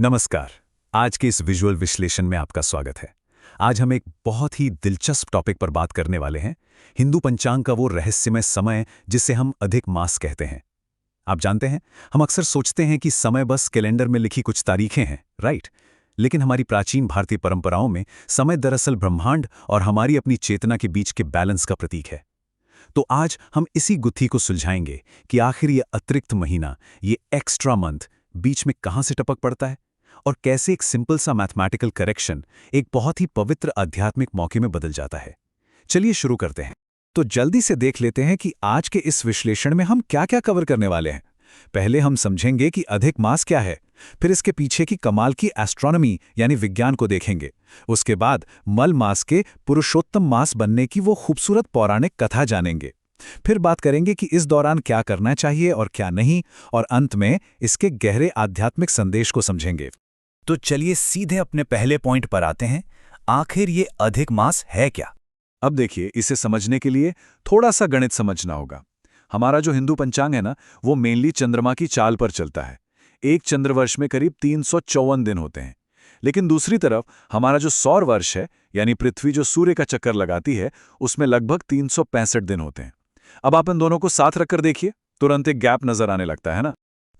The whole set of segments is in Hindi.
नमस्कार। आज के इस विजुअल विश्लेषण में आपका स्वागत है। आज हम एक बहुत ही दिलचस्प टॉपिक पर बात करने वाले हैं, हिंदू पंचांग का वो रहस्यमय समय जिसे हम अधिक मास कहते हैं। आप जानते हैं, हम अक्सर सोचते हैं कि समय बस कैलेंडर में लिखी कुछ तारीखें हैं, राइट? लेकिन हमारी प्राचीन भारतीय परंपराओं में समय दरअसल ब्रह्मांड और हमारी अपनी चेतना के बीच के बैलेंस का प्रतीक है। तो आज हम इसी गुत्थी को सुलझाएंगे कि आखिर ये अतिरिक्त महीना, ये एक्स्ट्रा मंथ बीच में कहां से टपक पड़ता है और कैसे एक सिंपल सा मैथमेटिकल करेक्शन एक बहुत ही पवित्र आध्यात्मिक मौके में बदल जाता है। चलिए शुरू करते हैं। तो जल्दी से देख लेते हैं कि आज के इस विश्लेषण में हम क्या-क्या कवर करने वाले हैं। पहले हम समझेंगे कि अधिक मास क्या है, फिर इसके पीछे की कमाल की एस्ट्रोनॉमी यानी विज्ञान को देखेंगे। उसके बाद मल मास के पुरुषोत्तम मास बनने की वो खूबसूरत पौराणिक कथा जानेंगे। फिर बात करेंगे कि इस दौरान क्या करना चाहिए और क्या नहीं, और अंत में इसके गहरे आध्यात्मिक संदेश को समझेंगे। तो चलिए सीधे अपने पहले पॉइंट पर आते हैं। आखिर ये अधिक मास है क्या? अब देखिए, इसे समझने के लिए थोड़ा सा गणित समझना होगा। हमारा जो हिंदू पंचांग है ना, वो मेनली चंद्रमा की चाल पर चलता है। एक चंद्रवर्ष में करीब 354 दिन होते हैं। लेकिन दूसरी तरफ हमारा जो सौर वर्ष है, यानी पृथ्वी जो सूर्य का चक्कर लगाती है, उसमें लगभग 365 दिन होते हैं। अब आप इन दोनों को साथ रखकर देखिए, तुरंत एक गैप नजर आने लगता है ना।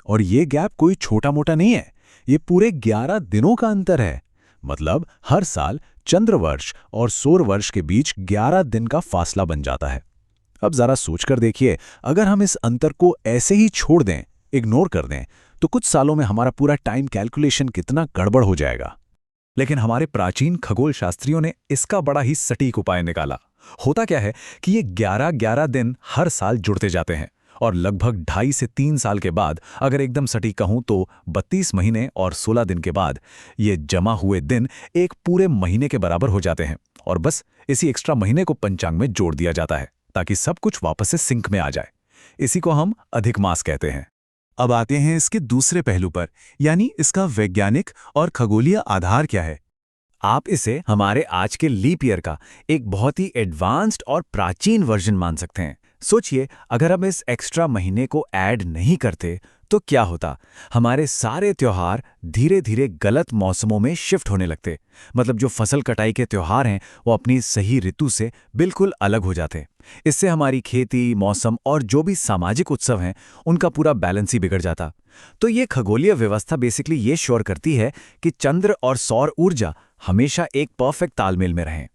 और ये गैप कोई छोटा मोटा नहीं है, ये पूरे 11 दिनों का अंतर है। मतलब हर साल चंद्रवर्ष और सौर वर्ष के बीच 11 दिन का फासला बन जाता है। अब जरा सोचकर देखिए, अगर हम इस अंतर को ऐसे ही छोड़ दें, इग्नोर कर दें, तो कुछ सालों में हमारा पूरा टाइम कैलकुलेशन कितना गड़बड़ हो जाएगा। लेकिन हमारे प्राचीन खगोल शास्त्रियों ने इसका बड़ा ही सटीक उपाय निकाला। होता क्या है कि ये 11-11 दिन हर साल जुड़ते जाते हैं और लगभग 2.5 से 3 साल के बाद, अगर एकदम सटीक कहूं तो 32 महीने और 16 दिन के बाद, ये जमा हुए दिन एक पूरे महीने के बराबर हो जाते हैं। और बस इसी एक्स्ट्रा महीने को पंचांग में जोड़ दिया जाता है ताकि सब कुछ वापस से सिंक में आ जाए। इसी को हम अधिक मास कहते हैं। अब आते हैं इसके दूसरे पहलू पर, यानी इसका वैज्ञानिक और खगोलीय आधार क्या है। आप इसे हमारे आज के लीप ईयर का एक बहुत ही एडवांस्ड और प्राचीन वर्जन मान सकते हैं। सोचिए, अगर हम इस एक्स्ट्रा महीने को ऐड नहीं करते तो क्या होता? हमारे सारे त्योहार धीरे धीरे गलत मौसमों में शिफ्ट होने लगते। मतलब जो फसल कटाई के त्योहार हैं, वो अपनी सही ऋतु से बिल्कुल अलग हो जाते। इससे हमारी खेती, मौसम और जो भी सामाजिक उत्सव हैं, उनका पूरा बैलेंस ही बिगड़ जाता। तो ये खगोलीय व्यवस्था बेसिकली ये श्योर करती है कि चंद्र और सौर ऊर्जा हमेशा एक परफेक्ट तालमेल में रहें।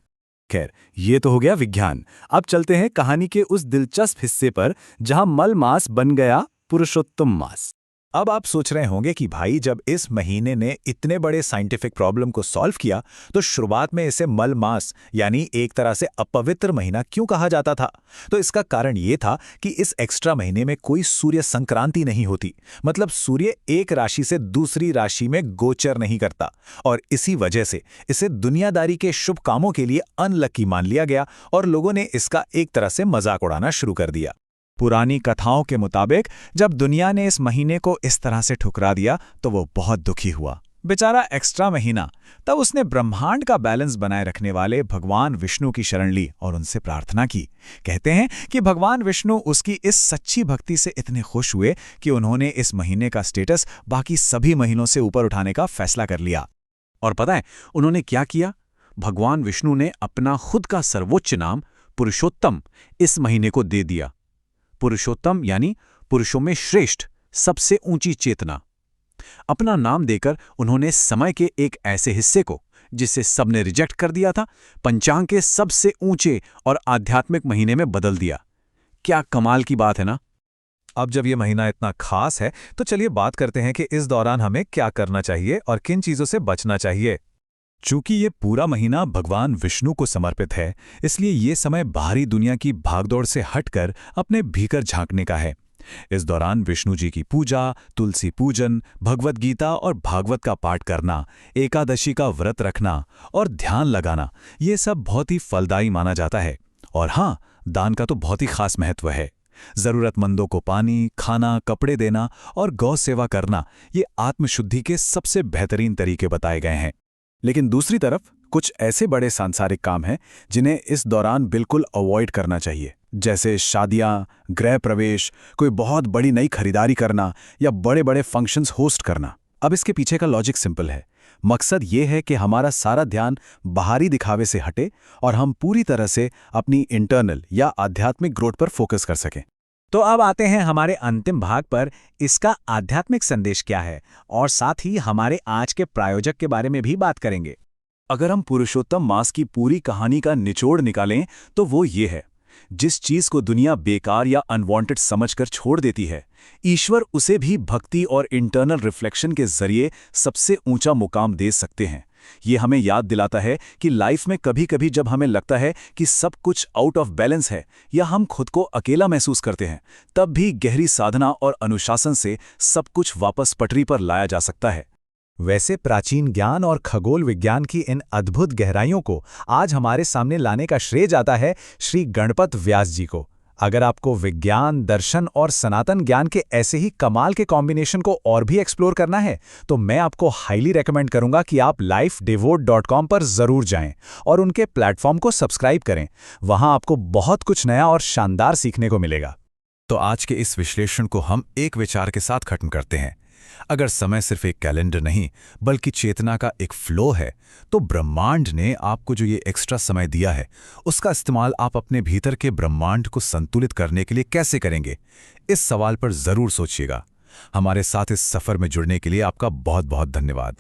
खैर, ये तो हो गया विज्ञान। अब चलते हैं कहानी के उस दिलचस्प हिस्से पर जहां मल मास बन गया पुरुषोत्तम मास। अब आप सोच रहे होंगे कि भाई, जब इस महीने ने इतने बड़े साइंटिफिक प्रॉब्लम को सॉल्व किया, तो शुरुआत में इसे मल मास यानी एक तरह से अपवित्र महीना क्यों कहा जाता था? तो इसका कारण ये था कि इस एक्स्ट्रा महीने में कोई सूर्य संक्रांति नहीं होती। मतलब सूर्य एक राशि से दूसरी राशि में गोचर नहीं करता, और इसी वजह से इसे दुनियादारी के शुभ कामों के लिए अनलकी मान लिया गया और लोगों ने इसका एक तरह से मजाक उड़ाना शुरू कर दिया। पुरानी कथाओं के मुताबिक जब दुनिया ने इस महीने को इस तरह से ठुकरा दिया तो वो बहुत दुखी हुआ। बेचारा एक्स्ट्रा महीना। तब उसने ब्रह्मांड का बैलेंस बनाए रखने वाले भगवान विष्णु की शरण ली और उनसे प्रार्थना की। कहते हैं कि भगवान विष्णु उसकी इस सच्ची भक्ति से इतने खुश हुए कि उन्होंने इस महीने का स्टेटस बाकी सभी महीनों से ऊपर उठाने का फैसला कर लिया। और पता है उन्होंने क्या किया? भगवान विष्णु ने अपना खुद का सर्वोच्च नाम पुरुषोत्तम इस महीने को दे दिया। पुरुषोत्तम यानी पुरुषों में श्रेष्ठ, सबसे ऊंची चेतना। अपना नाम देकर उन्होंने समय के एक ऐसे हिस्से को, जिसे सबने रिजेक्ट कर दिया था, पंचांग के सबसे ऊंचे और आध्यात्मिक महीने में बदल दिया। क्या कमाल की बात है ना? अब जब ये महीना इतना खास है, तो चलिए बात करते हैं कि इस दौरान हमें क्या करना चाहिए और किन चीजों से बचना चाहिए। चूंकि ये पूरा महीना भगवान विष्णु को समर्पित है, इसलिए ये समय बाहरी दुनिया की भागदौड़ से हटकर अपने भीतर झांकने का है। इस दौरान विष्णु जी की पूजा, तुलसी पूजन, भगवत गीता और भागवत का पाठ करना, एकादशी का व्रत रखना और ध्यान लगाना, ये सब बहुत ही फलदायी माना जाता है। और हाँ, दान का तो बहुत ही खास महत्व है। जरूरतमंदों को पानी, खाना, कपड़े देना और गौ सेवा करना, ये आत्मशुद्धि के सबसे बेहतरीन तरीके बताए गए हैं। लेकिन दूसरी तरफ कुछ ऐसे बड़े सांसारिक काम हैं जिन्हें इस दौरान बिल्कुल अवॉइड करना चाहिए, जैसे शादियां, गृह प्रवेश, कोई बहुत बड़ी नई खरीदारी करना या बड़े बड़े फंक्शंस होस्ट करना। अब इसके पीछे का लॉजिक सिंपल है। मकसद ये है कि हमारा सारा ध्यान बाहरी दिखावे से हटे और हम पूरी तरह से अपनी इंटरनल या आध्यात्मिक ग्रोथ पर फोकस कर सकें। तो अब आते हैं हमारे अंतिम भाग पर, इसका आध्यात्मिक संदेश क्या है, और साथ ही हमारे आज के प्रायोजक के बारे में भी बात करेंगे। अगर हम पुरुषोत्तम मास की पूरी कहानी का निचोड़ निकालें तो वो ये है, जिस चीज को दुनिया बेकार या अनवांटेड समझकर छोड़ देती है, ईश्वर उसे भी भक्ति और इंटरनल रिफ्लेक्शन के जरिए सबसे ऊंचा मुकाम दे सकते हैं। ये हमें याद दिलाता है कि लाइफ में कभी-कभी जब हमें लगता है कि सब कुछ आउट ऑफ बैलेंस है या हम खुद को अकेला महसूस करते हैं, तब भी गहरी साधना और अनुशासन से सब कुछ वापस पटरी पर लाया जा सकता है। वैसे प्राचीन ज्ञान और खगोल विज्ञान की इन अद्भुत गहराइयों को आज हमारे सामने लाने का श्रेय जाता है श्री गणपत व्यास जी को। अगर आपको विज्ञान, दर्शन और सनातन ज्ञान के ऐसे ही कमाल के कॉम्बिनेशन को और भी एक्सप्लोर करना है, तो मैं आपको हाईली रेकमेंड करूंगा कि आप lifedevote.com पर जरूर जाएं और उनके प्लेटफॉर्म को सब्सक्राइब करें। वहां आपको बहुत कुछ नया और शानदार सीखने को मिलेगा। तो आज के इस विश्लेषण को हम एक विचार के साथ खत्म करते हैं। अगर समय सिर्फ एक कैलेंडर नहीं बल्कि चेतना का एक फ्लो है, तो ब्रह्मांड ने आपको जो ये एक्स्ट्रा समय दिया है, उसका इस्तेमाल आप अपने भीतर के ब्रह्मांड को संतुलित करने के लिए कैसे करेंगे? इस सवाल पर जरूर सोचिएगा। हमारे साथ इस सफर में जुड़ने के लिए आपका बहुत बहुत धन्यवाद।